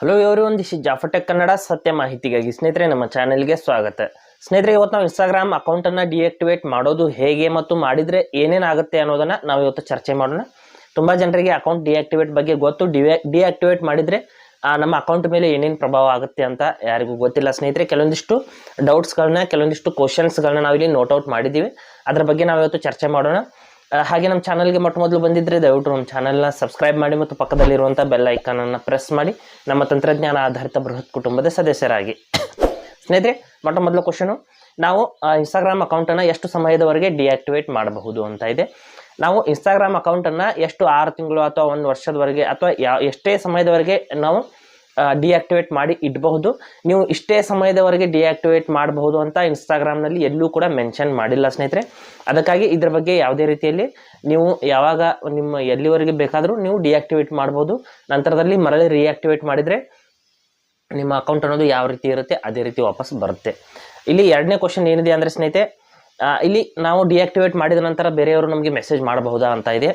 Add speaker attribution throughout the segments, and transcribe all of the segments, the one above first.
Speaker 1: Hello everyone, this is Jafar tech Kannada. ಸತ್ಯ ಮಾಹಿತಿಗಾಗಿ ಸ್ನೇಹಿತರೆ ನಮ್ಮ ಚಾನೆಲ್ಗೆ ಸ್ವಾಗತ. ಸ್ನೇಹಿತರೆ, ಇವತ್ತು ನಾವು ಇನ್ಸ್ಟಾಗ್ರಾಮ್ ಅಕೌಂಟನ್ನು ಡಿಆಕ್ಟಿವೇಟ್ ಮಾಡೋದು ಹೇಗೆ ಮತ್ತು ಮಾಡಿದರೆ ಏನೇನಾಗುತ್ತೆ ಅನ್ನೋದನ್ನು ನಾವು ಇವತ್ತು ಚರ್ಚೆ ಮಾಡೋಣ. ತುಂಬ ಜನರಿಗೆ ಅಕೌಂಟ್ ಡಿಆಕ್ಟಿವೇಟ್ ಬಗ್ಗೆ ಗೊತ್ತು. ಡಿಆಕ್ಟಿವೇಟ್ ಮಾಡಿದರೆ ನಮ್ಮ ಅಕೌಂಟ್ ಮೇಲೆ ಏನೇನು ಪ್ರಭಾವ ಆಗುತ್ತೆ ಅಂತ ಯಾರಿಗೂ ಗೊತ್ತಿಲ್ಲ. ಸ್ನೇಹಿತರೆ, ಕೆಲವೊಂದಿಷ್ಟು ಡೌಟ್ಸ್ಗಳನ್ನ, ಕೆಲವೊಂದಿಷ್ಟು ಕ್ವಶನ್ಸ್ಗಳನ್ನ ನಾವಿಲ್ಲಿ ನೋಟ್ ಔಟ್ ಮಾಡಿದ್ದೀವಿ. ಅದರ ಬಗ್ಗೆ ನಾವು ಇವತ್ತು ಚರ್ಚೆ ಮಾಡೋಣ. ಹಾಗೆ ನಮ್ಮ ಚಾನಲ್ಗೆ ಮೊಟ್ಟ ಮೊದಲು ಬಂದಿದ್ದರೆ ದಯವಿಟ್ಟು ನಮ್ಮ ಚಾನಲ್ನ ಸಬ್ಸ್ಕ್ರೈಬ್ ಮಾಡಿ ಮತ್ತು ಪಕ್ಕದಲ್ಲಿರುವಂಥ ಬೆಲ್ ಐಕಾನನ್ನು ಪ್ರೆಸ್ ಮಾಡಿ ನಮ್ಮ ತಂತ್ರಜ್ಞಾನ ಆಧಾರಿತ ಬೃಹತ್ ಕುಟುಂಬದ ಸದಸ್ಯರಾಗಿ. ಸ್ನೇಹಿತರೆ, ಮೊಟ್ಟ ಮೊದಲ ಕ್ವಶನು, ನಾವು ಇನ್ಸ್ಟಾಗ್ರಾಮ್ ಅಕೌಂಟನ್ನು ಎಷ್ಟು ಸಮಯದವರೆಗೆ ಡಿಆಕ್ಟಿವೇಟ್ ಮಾಡಬಹುದು ಅಂತ ಇದೆ. ನಾವು ಇನ್ಸ್ಟಾಗ್ರಾಮ್ ಅಕೌಂಟನ್ನು ಎಷ್ಟು 6 ತಿಂಗಳು ಅಥವಾ 1 ವರ್ಷದವರೆಗೆ ಅಥವಾ ಎಷ್ಟೇ ಸಮಯದವರೆಗೆ ನಾವು ಡಿಆಕ್ಟಿವೇಟ್ ಮಾಡಿ ಇಡಬಹುದು. ನೀವು ಇಷ್ಟೇ ಸಮಯದವರೆಗೆ ಡಿಆಕ್ಟಿವೇಟ್ ಮಾಡಬಹುದು ಅಂತ ಇನ್ಸ್ಟಾಗ್ರಾಮ್ನಲ್ಲಿ ಎಲ್ಲೂ ಕೂಡ ಮೆನ್ಷನ್ ಮಾಡಿಲ್ಲ ಸ್ನೇಹಿತರೆ. ಅದಕ್ಕಾಗಿ ಇದ್ರ ಬಗ್ಗೆ ಯಾವುದೇ ರೀತಿಯಲ್ಲಿ ನೀವು ಯಾವಾಗ ನಿಮ್ಮ ಎಲ್ಲಿವರೆಗೆ ಬೇಕಾದರೂ ನೀವು ಡಿಆಕ್ಟಿವೇಟ್ ಮಾಡ್ಬೋದು. ನಂತರದಲ್ಲಿ ಮರಳಿ ರಿಯಾಕ್ಟಿವೇಟ್ ಮಾಡಿದರೆ ನಿಮ್ಮ ಅಕೌಂಟ್ ಅನ್ನೋದು ಯಾವ ರೀತಿ ಇರುತ್ತೆ ಅದೇ ರೀತಿ ವಾಪಸ್ ಬರುತ್ತೆ. ಇಲ್ಲಿ ಎರಡನೇ ಕ್ವಶನ್ ಏನಿದೆ ಅಂದರೆ ಸ್ನೇಹಿತರೆ, ಇಲ್ಲಿ ನಾವು ಡಿಆಕ್ಟಿವೇಟ್ ಮಾಡಿದ ನಂತರ ಬೇರೆಯವರು ನಮಗೆ ಮೆಸೇಜ್ ಮಾಡಬಹುದಾ ಅಂತ ಇದೆ.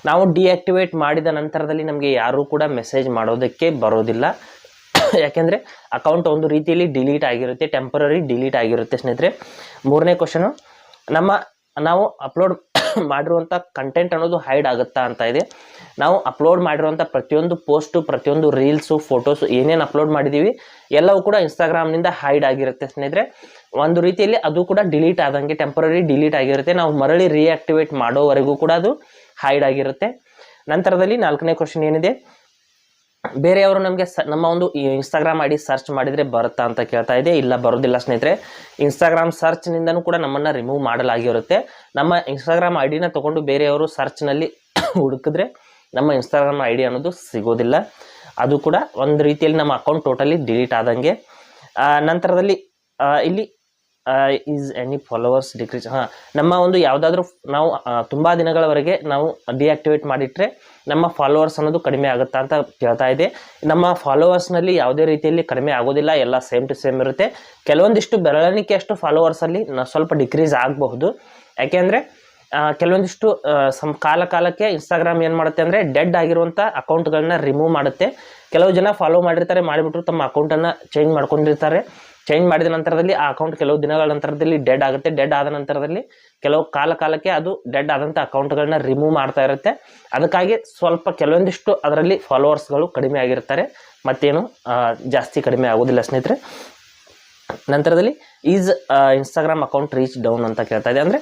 Speaker 1: ನಾವು ಡಿಆಕ್ಟಿವೇಟ್ ಮಾಡಿದ ನಂತರದಲ್ಲಿ ನಮಗೆ ಯಾರೂ ಕೂಡ ಮೆಸೇಜ್ ಮಾಡೋದಕ್ಕೆ ಬರೋದಿಲ್ಲ. ಯಾಕೆಂದರೆ ಅಕೌಂಟ್ ಒಂದು ರೀತಿಯಲ್ಲಿ ಡಿಲೀಟ್ ಆಗಿರುತ್ತೆ, ಟೆಂಪರರಿ ಡಿಲೀಟ್ ಆಗಿರುತ್ತೆ ಸ್ನೇಹಿತರೆ. ಮೂರನೇ ಕ್ವಶನು, ನಾವು ಅಪ್ಲೋಡ್ ಮಾಡಿರುವಂಥ ಕಂಟೆಂಟ್ ಅನ್ನೋದು ಹೈಡ್ ಆಗುತ್ತಾ ಅಂತ ಇದೆ. ನಾವು ಅಪ್ಲೋಡ್ ಮಾಡಿರುವಂಥ ಪ್ರತಿಯೊಂದು ಪೋಸ್ಟು, ಪ್ರತಿಯೊಂದು ರೀಲ್ಸು, ಫೋಟೋಸು ಏನೇನು ಅಪ್ಲೋಡ್ ಮಾಡಿದ್ದೀವಿ ಎಲ್ಲವೂ ಕೂಡ ಇನ್ಸ್ಟಾಗ್ರಾಮ್ನಿಂದ ಹೈಡ್ ಆಗಿರುತ್ತೆ ಸ್ನೇಹಿತರೆ. ಒಂದು ರೀತಿಯಲ್ಲಿ ಅದು ಕೂಡ ಡಿಲೀಟ್ ಆದಂಗೆ ಟೆಂಪರರಿ ಡಿಲೀಟ್ ಆಗಿರುತ್ತೆ. ನಾವು ಮರಳಿ ರಿಯಾಕ್ಟಿವೇಟ್ ಮಾಡೋವರೆಗೂ ಕೂಡ ಅದು ಹೈಡ್ ಆಗಿರುತ್ತೆ. ನಂತರದಲ್ಲಿ ನಾಲ್ಕನೇ ಕ್ವಶನ್ ಏನಿದೆ, ಬೇರೆಯವರು ನಮಗೆ ನಮ್ಮ ಒಂದು ಇನ್ಸ್ಟಾಗ್ರಾಮ್ ಐ ಡಿ ಸರ್ಚ್ ಮಾಡಿದರೆ ಬರುತ್ತಾ ಅಂತ ಕೇಳ್ತಾ ಇದೆ. ಇಲ್ಲ, ಬರೋದಿಲ್ಲ ಸ್ನೇಹಿತರೆ. ಇನ್ಸ್ಟಾಗ್ರಾಮ್ ಸರ್ಚ್ನಿಂದನೂ ಕೂಡ ನಮ್ಮನ್ನು ರಿಮೂವ್ ಮಾಡಲಾಗಿರುತ್ತೆ. ನಮ್ಮ ಇನ್ಸ್ಟಾಗ್ರಾಮ್ ಐ ಡಿನ ತೊಗೊಂಡು ಬೇರೆಯವರು ಸರ್ಚ್ನಲ್ಲಿ ಹುಡುಕಿದ್ರೆ ನಮ್ಮ ಇನ್ಸ್ಟಾಗ್ರಾಮ್ ಐ ಡಿ ಅನ್ನೋದು ಸಿಗೋದಿಲ್ಲ. ಅದು ಕೂಡ ಒಂದು ರೀತಿಯಲ್ಲಿ ನಮ್ಮ ಅಕೌಂಟ್ ಟೋಟಲಿ ಡಿಲೀಟ್ ಆದಂಗೆ. ನಂತರದಲ್ಲಿ ಇಲ್ಲಿ ಈಸ್ ಎನಿ ಫಾಲೋವರ್ಸ್ ಡಿಕ್ರೀಸ್, ನಮ್ಮ ಒಂದು ಯಾವುದಾದ್ರೂ ನಾವು ತುಂಬ ದಿನಗಳವರೆಗೆ ನಾವು ಡಿಆಕ್ಟಿವೇಟ್ ಮಾಡಿಟ್ರೆ ನಮ್ಮ ಫಾಲೋವರ್ಸ್ ಅನ್ನೋದು ಕಡಿಮೆ ಆಗುತ್ತಾ ಅಂತ ಕೇಳ್ತಾ ಇದೆ. ನಮ್ಮ ಫಾಲೋವರ್ಸ್ನಲ್ಲಿ ಯಾವುದೇ ರೀತಿಯಲ್ಲಿ ಕಡಿಮೆ ಆಗೋದಿಲ್ಲ, ಎಲ್ಲ ಸೇಮ್ ಟು ಸೇಮ್ ಇರುತ್ತೆ. ಕೆಲವೊಂದಿಷ್ಟು ಬೆರಳಿಕೆಯಷ್ಟು ಫಾಲೋವರ್ಸಲ್ಲಿ ಸ್ವಲ್ಪ ಡಿಕ್ರೀಸ್ ಆಗಬಹುದು. ಯಾಕೆಂದರೆ ಕೆಲವೊಂದಿಷ್ಟು ಕಾಲಕ್ಕೆ ಇನ್ಸ್ಟಾಗ್ರಾಮ್ ಏನು ಮಾಡುತ್ತೆ ಅಂದರೆ ಡೆಡ್ ಆಗಿರುವಂಥ ಅಕೌಂಟ್ಗಳನ್ನ ರಿಮೂವ್ ಮಾಡುತ್ತೆ. ಕೆಲವು ಜನ ಫಾಲೋ ಮಾಡಿರ್ತಾರೆ, ಮಾಡಿಬಿಟ್ಟು ತಮ್ಮ ಅಕೌಂಟನ್ನು ಚೇಂಜ್ ಮಾಡ್ಕೊಂಡಿರ್ತಾರೆ. ಚೇಂಜ್ ಮಾಡಿದ ನಂತರದಲ್ಲಿ ಆ ಅಕೌಂಟ್ ಕೆಲವು ದಿನಗಳ ನಂತರದಲ್ಲಿ ಡೆಡ್ ಆಗುತ್ತೆ. ಡೆಡ್ ಆದ ನಂತರದಲ್ಲಿ ಕೆಲವು ಕಾಲಕ್ಕೆ ಅದು ಡೆಡ್ ಆದಂಥ ಅಕೌಂಟ್ಗಳನ್ನ ರಿಮೂವ್ ಮಾಡ್ತಾ ಇರುತ್ತೆ. ಅದಕ್ಕಾಗಿ ಸ್ವಲ್ಪ ಕೆಲವೊಂದಿಷ್ಟು ಅದರಲ್ಲಿ ಫಾಲೋವರ್ಸ್ಗಳು ಕಡಿಮೆ ಆಗಿರ್ತಾರೆ, ಮತ್ತೇನು ಜಾಸ್ತಿ ಕಡಿಮೆ ಆಗೋದಿಲ್ಲ ಸ್ನೇಹಿತರೆ. ನಂತರದಲ್ಲಿ is Instagram account reach down ಅಂತ ಕೇಳ್ತಾ ಇದೆ. ಅಂದರೆ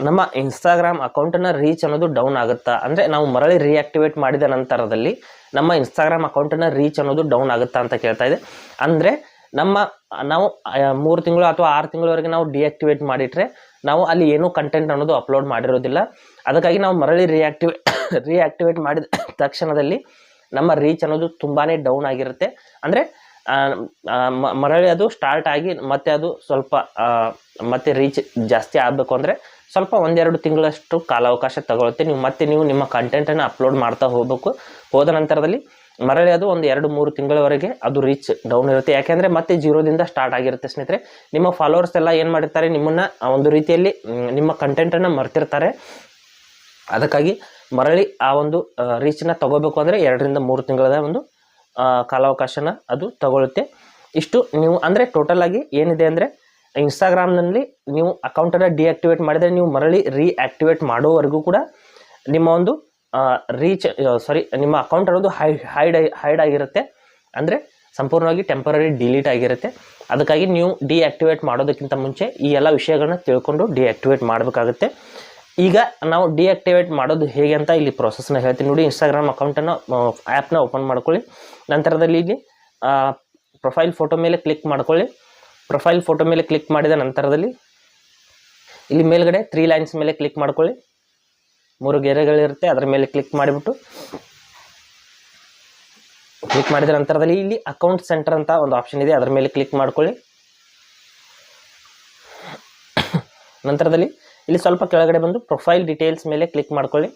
Speaker 1: ನಮ್ಮ ಇನ್ಸ್ಟಾಗ್ರಾಮ್ ಅಕೌಂಟನ್ನು ರೀಚ್ ಅನ್ನೋದು ಡೌನ್ ಆಗುತ್ತಾ, ಅಂದರೆ ನಾವು ಮರಳಿ ರಿಯಾಕ್ಟಿವೇಟ್ ಮಾಡಿದ ನಂತರದಲ್ಲಿ ನಮ್ಮ ಇನ್ಸ್ಟಾಗ್ರಾಮ್ ಅಕೌಂಟನ್ನು ರೀಚ್ ಅನ್ನೋದು ಡೌನ್ ಆಗುತ್ತಾ ಅಂತ ಕೇಳ್ತಾ ಇದೆ. ಅಂದರೆ ನಾವು 3 ತಿಂಗಳು ಅಥವಾ 6 ತಿಂಗಳವರೆಗೆ ನಾವು ಡಿಆಕ್ಟಿವೇಟ್ ಮಾಡಿಟ್ರೆ ನಾವು ಅಲ್ಲಿ ಏನೂ ಕಂಟೆಂಟ್ ಅನ್ನೋದು ಅಪ್ಲೋಡ್ ಮಾಡಿರೋದಿಲ್ಲ. ಅದಕ್ಕಾಗಿ ನಾವು ಮರಳಿ ರಿಯಾಕ್ಟಿವೇಟ್ ಮಾಡಿದ ತಕ್ಷಣದಲ್ಲಿ ನಮ್ಮ ರೀಚ್ ಅನ್ನೋದು ತುಂಬಾ ಡೌನ್ ಆಗಿರುತ್ತೆ. ಅಂದರೆ ಮರಳಿ ಅದು ಸ್ಟಾರ್ಟ್ ಆಗಿ ಮತ್ತೆ ಅದು ಸ್ವಲ್ಪ ಮತ್ತೆ ರೀಚ್ ಜಾಸ್ತಿ ಆಗಬೇಕು ಅಂದರೆ ಸ್ವಲ್ಪ 1-2 ತಿಂಗಳಷ್ಟು ಕಾಲಾವಕಾಶ ತಗೊಳುತ್ತೆ. ನೀವು ನಿಮ್ಮ ಕಂಟೆಂಟನ್ನು ಅಪ್ಲೋಡ್ ಮಾಡ್ತಾ ಹೋಗಬೇಕು. ಹೋದ ನಂತರದಲ್ಲಿ ಮರಳಿ ಅದು 1-2-3 ತಿಂಗಳವರೆಗೆ ಅದು ರೀಚ್ ಡೌನ್ ಇರುತ್ತೆ. ಯಾಕೆಂದರೆ ಮತ್ತೆ 0ದಿಂದ ಸ್ಟಾರ್ಟ್ ಆಗಿರುತ್ತೆ ಸ್ನೇಹಿತರೆ. ನಿಮ್ಮ ಫಾಲೋವರ್ಸ್ ಎಲ್ಲ ಏನು ಮಾಡಿರ್ತಾರೆ, ನಿಮ್ಮನ್ನು ಒಂದು ರೀತಿಯಲ್ಲಿ ನಿಮ್ಮ ಕಂಟೆಂಟನ್ನು ಮರ್ತಿರ್ತಾರೆ. ಅದಕ್ಕಾಗಿ ಮರಳಿ ಆ ಒಂದು ರೀಚನ್ನ ತಗೋಬೇಕು ಅಂದರೆ 2-3 ತಿಂಗಳ ಒಂದು ಕಾಲಾವಕಾಶನ ಅದು ತಗೊಳುತ್ತೆ. ಇಷ್ಟು ನೀವು ಅಂದರೆ ಟೋಟಲ್ ಆಗಿ ಏನಿದೆ ಅಂದರೆ ಇನ್ಸ್ಟಾಗ್ರಾಮ್ನಲ್ಲಿ ನೀವು ಅಕೌಂಟನ್ನು ಡಿಆಕ್ಟಿವೇಟ್ ಮಾಡಿದರೆ ನೀವು ಮರಳಿ ರಿಆಕ್ಟಿವೇಟ್ ಮಾಡೋವರೆಗೂ ಕೂಡ ನಿಮ್ಮ ಒಂದು ನಿಮ್ಮ ಅಕೌಂಟ್ ಅನ್ನೋದು ಹೈಡ್ ಆಗಿರುತ್ತೆ. ಅಂದರೆ ಸಂಪೂರ್ಣವಾಗಿ ಟೆಂಪರರಿ ಡಿಲೀಟ್ ಆಗಿರುತ್ತೆ. ಅದಕ್ಕಾಗಿ ನೀವು ಡಿಆಕ್ಟಿವೇಟ್ ಮಾಡೋದಕ್ಕಿಂತ ಮುಂಚೆ ಈ ಎಲ್ಲ ವಿಷಯಗಳನ್ನ ತಿಳ್ಕೊಂಡು ಡಿಆಕ್ಟಿವೇಟ್ ಮಾಡಬೇಕಾಗುತ್ತೆ. ಈಗ ನಾವು ಡಿಆಕ್ಟಿವೇಟ್ ಮಾಡೋದು ಹೇಗೆ ಅಂತ ಇಲ್ಲಿ ಪ್ರೊಸೆಸ್ನ ಹೇಳ್ತೀನಿ ನೋಡಿ. ಇನ್ಸ್ಟಾಗ್ರಾಮ್ ಅಕೌಂಟನ್ನು ಆ್ಯಪ್ನ ಓಪನ್ ಮಾಡ್ಕೊಳ್ಳಿ. ನಂತರದಲ್ಲಿ ಇಲ್ಲಿ ಪ್ರೊಫೈಲ್ ಫೋಟೋ ಮೇಲೆ ಕ್ಲಿಕ್ ಮಾಡ್ಕೊಳ್ಳಿ. ಪ್ರೊಫೈಲ್ ಫೋಟೋ ಮೇಲೆ ಕ್ಲಿಕ್ ಮಾಡಿದ ನಂತರದಲ್ಲಿ ಇಲ್ಲಿ ಮೇಲ್ಗಡೆ 3 ಲೈನ್ಸ್ ಮೇಲೆ ಕ್ಲಿಕ್ ಮಾಡ್ಕೊಳ್ಳಿ. 3 ಗೆರೆಗಳಿರುತ್ತೆ, ಅದರ ಮೇಲೆ ಕ್ಲಿಕ್ ಮಾಡಿಬಿಟ್ಟು ಕ್ಲಿಕ್ ಮಾಡಿದ ನಂತರದಲ್ಲಿ ಇಲ್ಲಿ ಅಕೌಂಟ್ ಸೆಂಟರ್ ಅಂತ ಒಂದು ಆಪ್ಷನ್ ಇದೆ, ಅದರ ಮೇಲೆ ಕ್ಲಿಕ್ ಮಾಡ್ಕೊಳ್ಳಿ. ನಂತರದಲ್ಲಿ ಇಲ್ಲಿ ಸ್ವಲ್ಪ ಕೆಳಗಡೆ ಬಂದು ಪ್ರೊಫೈಲ್ ಡೀಟೇಲ್ಸ್ ಮೇಲೆ ಕ್ಲಿಕ್ ಮಾಡ್ಕೊಳ್ಳಿ.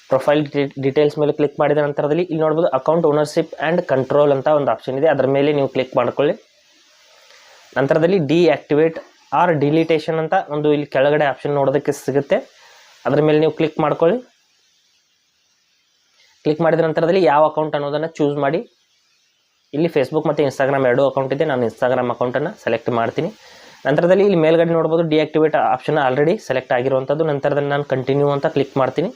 Speaker 1: ಪ್ರೊಫೈಲ್ ಡೀಟೇಲ್ಸ್ ಮೇಲೆ ಕ್ಲಿಕ್ ಮಾಡಿದ ನಂತರದಲ್ಲಿ ಇಲ್ಲಿ ನೋಡ್ಬೋದು ಅಕೌಂಟ್ ಓನರ್ಶಿಪ್ ಆ್ಯಂಡ್ ಕಂಟ್ರೋಲ್ ಅಂತ ಒಂದು ಆಪ್ಷನ್ ಇದೆ, ಅದರ ಮೇಲೆ ನೀವು ಕ್ಲಿಕ್ ಮಾಡ್ಕೊಳ್ಳಿ. ನಂತರದಲ್ಲಿ ಡಿಆಕ್ಟಿವೇಟ್ ಆರ್ ಡಿಲೀಟೇಷನ್ ಅಂತ ಒಂದು ಇಲ್ಲಿ ಕೆಳಗಡೆ ಆಪ್ಷನ್ ನೋಡೋದಕ್ಕೆ ಸಿಗುತ್ತೆ, ಅದರ ಮೇಲೆ ನೀವು ಕ್ಲಿಕ್ ಮಾಡ್ಕೊಳ್ಳಿ. ಕ್ಲಿಕ್ ಮಾಡಿದ ನಂತರದಲ್ಲಿ ಯಾವ ಅಕೌಂಟ್ ಅನ್ನೋದನ್ನು ಚೂಸ್ ಮಾಡಿ. ಇಲ್ಲಿ ಫೇಸ್ಬುಕ್ ಮತ್ತು ಇನ್ಸ್ಟಾಗ್ರಾಮ್ ಎರಡೂ ಅಕೌಂಟ್ ಇದೆ. ನಾನು ಇನ್ಸ್ಟಾಗ್ರಾಮ್ ಅಕೌಂಟನ್ನು ಸೆಲೆಕ್ಟ್ ಮಾಡ್ತೀನಿ. ನಂತರದಲ್ಲಿ ಇಲ್ಲಿ ಮೇಲ್ಗಡೆ ನೋಡ್ಬೋದು ಡಿಆಕ್ಟಿವೇಟ್ ಆಪ್ಷನ್ ಆಲ್ರೆಡಿ ಸೆಲೆಕ್ಟ್ ಆಗಿರುವಂಥದ್ದು. ನಂತರದಲ್ಲಿ ನಾನು ಕಂಟಿನ್ಯೂ ಅಂತ ಕ್ಲಿಕ್ ಮಾಡ್ತೀನಿ.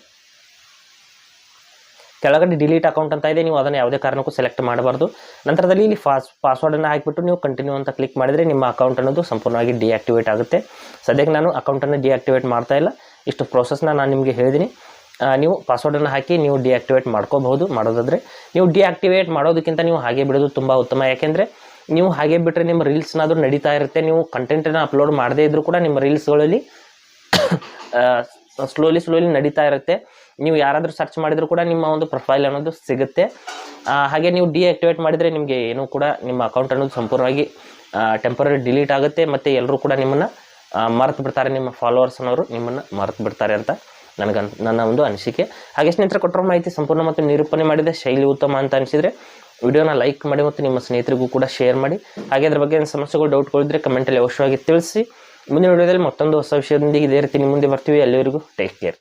Speaker 1: ಕೆಳಗಡೆ ಡಿಲೀಟ್ ಅಕೌಂಟ್ ಅಂತ ಇದೆ, ನೀವು ಅದನ್ನು ಯಾವುದೇ ಕಾರಣಕ್ಕೂ ಸೆಲೆಕ್ಟ್ ಮಾಡಬಾರ್ದು. ನಂತರದಲ್ಲಿ ಇಲ್ಲಿ ಪಾಸ್ವರ್ಡನ್ನು ಹಾಕಿಬಿಟ್ಟು ನೀವು ಕಂಟಿನ್ಯೂ ಅಂತ ಕ್ಲಿಕ್ ಮಾಡಿದರೆ ನಿಮ್ಮ ಅಕೌಂಟ್ ಅನ್ನೋದು ಸಂಪೂರ್ಣವಾಗಿ ಡಿಆಕ್ಟಿವೇಟ್ ಆಗುತ್ತೆ. ಸದ್ಯಕ್ಕೆ ನಾನು ಅಕೌಂಟನ್ನು ಡಿಆಕ್ಟಿವೇಟ್ ಮಾಡ್ತಾ ಇಲ್ಲ. ಇಷ್ಟು ಪ್ರೋಸೆಸ್ನ ನಾನು ನಿಮಗೆ ಹೇಳಿದ್ದೀನಿ. ನೀವು ಪಾಸ್ವರ್ಡನ್ನು ಹಾಕಿ ನೀವು ಡಿಆಕ್ಟಿವೇಟ್ ಮಾಡ್ಕೋಬಹುದು. ಮಾಡೋದಾದರೆ ನೀವು ಡಿಆಕ್ಟಿವೇಟ್ ಮಾಡೋದಕ್ಕಿಂತ ನೀವು ಹಾಗೆ ಬಿಡೋದು ತುಂಬ ಉತ್ತಮ. ಯಾಕೆಂದರೆ ನೀವು ಹಾಗೆ ಬಿಟ್ಟರೆ ನಿಮ್ಮ ರೀಲ್ಸ್ನಾದರೂ ನಡೀತಾ ಇರುತ್ತೆ. ನೀವು ಕಂಟೆಂಟನ್ನು ಅಪ್ಲೋಡ್ ಮಾಡದೇ ಇದ್ದರೂ ಕೂಡ ನಿಮ್ಮ ರೀಲ್ಸ್ಗಳಲ್ಲಿ ಸ್ಲೋಲಿ ನಡೀತಾ ಇರುತ್ತೆ. ನೀವು ಯಾರಾದರೂ ಸರ್ಚ್ ಮಾಡಿದರೂ ಕೂಡ ನಿಮ್ಮ ಒಂದು ಪ್ರೊಫೈಲ್ ಅನ್ನೋದು ಸಿಗುತ್ತೆ. ಹಾಗೆ ನೀವು ಡಿಆಕ್ಟಿವೇಟ್ ಮಾಡಿದರೆ ನಿಮಗೆ ಏನೂ ಕೂಡ ನಿಮ್ಮ ಅಕೌಂಟ್ ಅನ್ನೋದು ಸಂಪೂರ್ಣವಾಗಿ ಟೆಂಪರರಿ ಡಿಲೀಟ್ ಆಗುತ್ತೆ. ಮತ್ತು ಎಲ್ಲರೂ ಕೂಡ ನಿಮ್ಮನ್ನು ಮರೆತು ಬಿಡ್ತಾರೆ, ನಿಮ್ಮ ಫಾಲೋವರ್ಸ್ ಅನ್ನೋರು ನಿಮ್ಮನ್ನು ಮರೆತು ಬಿಡ್ತಾರೆ ಅಂತ ನನ್ನ ಒಂದು ಅನಿಸಿಕೆ. ಹಾಗೆ ಸ್ನೇಹಿತರೆ, ಕೊಟ್ಟಿರೋ ಮಾಹಿತಿ ಸಂಪೂರ್ಣ ಮತ್ತು ನಿರೂಪಣೆ ಮಾಡಿದ ಶೈಲಿ ಉತ್ತಮ ಅಂತ ಅನಿಸಿದರೆ ವಿಡಿಯೋನ ಲೈಕ್ ಮಾಡಿ ಮತ್ತು ನಿಮ್ಮ ಸ್ನೇಹಿತರಿಗೂ ಕೂಡ ಶೇರ್ ಮಾಡಿ. ಹಾಗೆ ಅದ್ರ ಬಗ್ಗೆ ಏನು ಸಮಸ್ಯೆಗಳು ಡೌಟ್ಗಳಿದ್ರೆ ಕಮೆಂಟಲ್ಲಿ ಅವಶ್ಯವಾಗಿ ತಿಳಿಸಿ. ಮುಂದಿನ ವಿಡಿಯೋದಲ್ಲಿ ಮತ್ತೊಂದು ಹೊಸ ವಿಷಯದೊಂದಿಗೆ ಇದೇ ರೀತಿ ನಿಮ್ಮ ಮುಂದೆ ಬರ್ತೀವಿ. ಅಲ್ಲಿವರೆಗೂ ಟೇಕ್ ಕೇರ್.